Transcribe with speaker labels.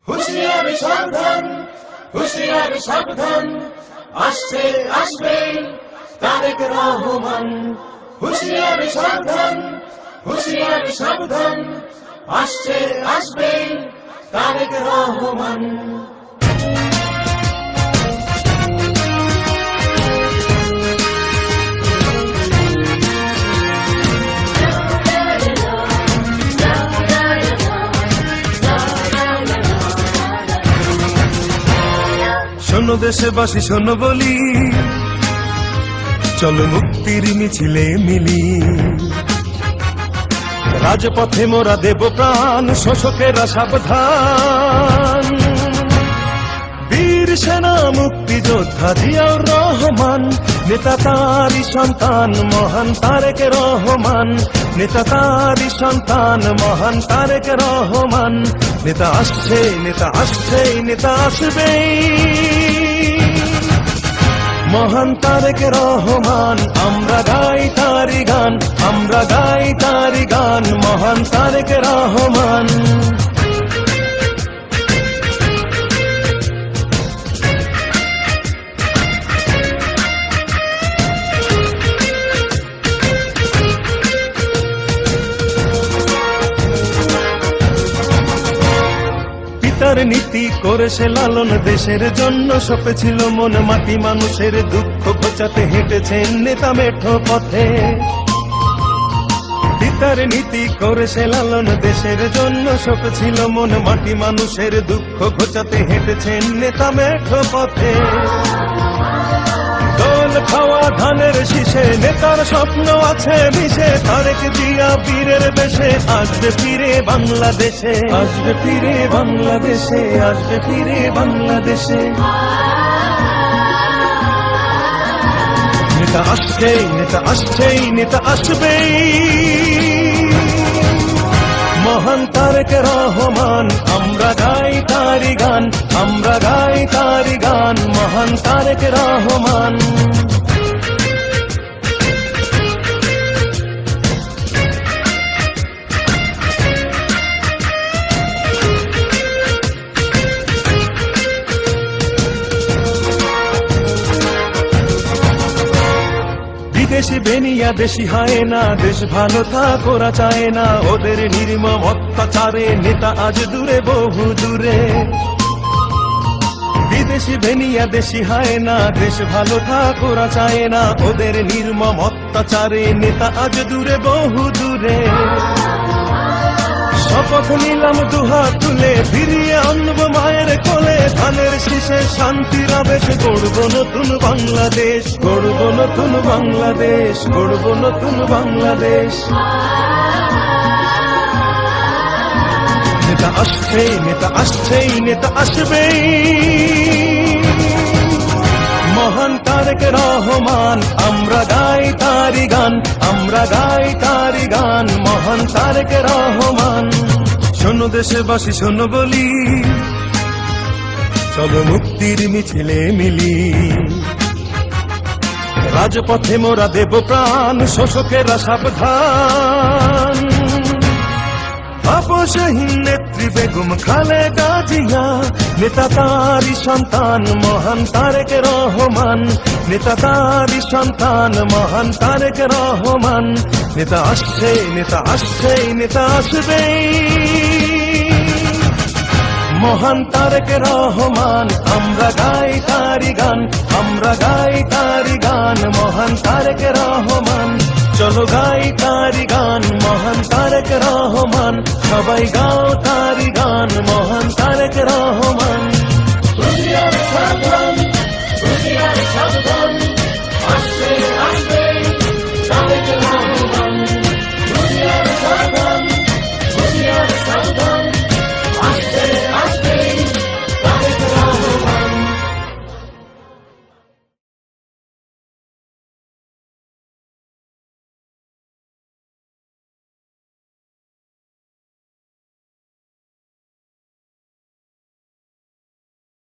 Speaker 1: হুঁশিয়ারি সাবধান, হুঁশিয়ারি সাবধান, আসছে আসবে তারেক রহমান। হুঁশিয়ারি সাবধান, হুঁশিয়ারি সাবধান, আসছে আসবে তারেক রহমান।
Speaker 2: শোনো দেশবাসী শোনো বলি, চলো মুক্তির মিছিলে মিলি। রাজপথে মোরা দেব প্রাণ, শোষকেরা সাবধান। বীর সেনা মুক্তিযোদ্ধা জিয়াউর রহমান, নেতা তারই সন্তান মহান তারেক রহমান। নেতা তারই সন্তান মহান তারেক রহমান। নেতা আসছে, নেতা আসছে, নেতা আসবেই। মহান তারেক রহমান, আমরা গাই তারি গান, আমরা গাই তারি গান, মহান তারেক রহমান। পিতার নীতি করেছে লালন, দেশের জন্য সপেছিল মন মাটি, মানুষের দুঃখ ঘোচাতে হেঁটেছেন নেতা মেঠো পথে। পিতার নীতি করেছে লালন, দেশের জন্য সপেছিল মন মাটি, মানুষের দুঃখ ঘোচাতে হেঁটেছেন নেতা মেঠো পথে। দোল খাওয়া ধানের শীষে নেতার স্বপ্ন আছে মিশে, তারেক জিয়া বীরের বেশে আসবে ফিরে বাংলাদেশে, আসবে ফিরে বাংলাদেশে, আসবে ফিরে বাংলাদেশে। নেতা আসছেই, নেতা আসছেই, নেতা আসবেই। মহান তারেক রহমান, আমরা গাই তারি গান, আমরা গাই তারি গান, মহান তারেক রহমান। দেশি বেনিয়া দেশি হয় না, দেশ ভালো থাক ওরা চায় না, ওদের নির্মম অত্যাচারে নেতা আজ দূরে বহু দূরে। বিদেশি বেনিয়া দেশি হয় না, দেশ ভালো থাক ওরা চায় না, ওদের নির্মম অত্যাচারে নেতা আজ দূরে বহু দূরে। শপথ নিলাম দুহাত তুলে, ফিরিয়ে আনবো মায়ের কোলে, ধানের শীষে শান্তির আবেশ, গড়ব নতুন বাংলাদেশ, গড়ব নতুন বাংলাদেশ, গড়ব নতুন বাংলাদেশ। নেতা আসছেই, নেতা আসছেই, নেতা আসবেই। মহান তারেক রহমান, আমরা গাই তারি গান, আমরা গাই তারি গান, মহান তারেক রহমান। শোনো দেশবাসী শোনো বলি, চলো মুক্তির মিছিলে মিলি। রাজপথে মোরা দেব প্রাণ, শোষকেরা সাবধান। আপসহীন নেত্রী বেগম খালেদা জিয়া, নেতা তারই সন্তান মহান তারেক রহমান। নেতা তারই সন্তান মহান তারেক রহমান। নেতা আসছে, নেতা আসছে, নেতা আসবেই। মহান তারেক রহমান, আমরা গাই তারি গান, আমরা গাই তারি গান, মহান তারেক রহমান। চলো গাই তারি গান, মহান তারেক রহমান, সবাই গাও তারি গান, মহান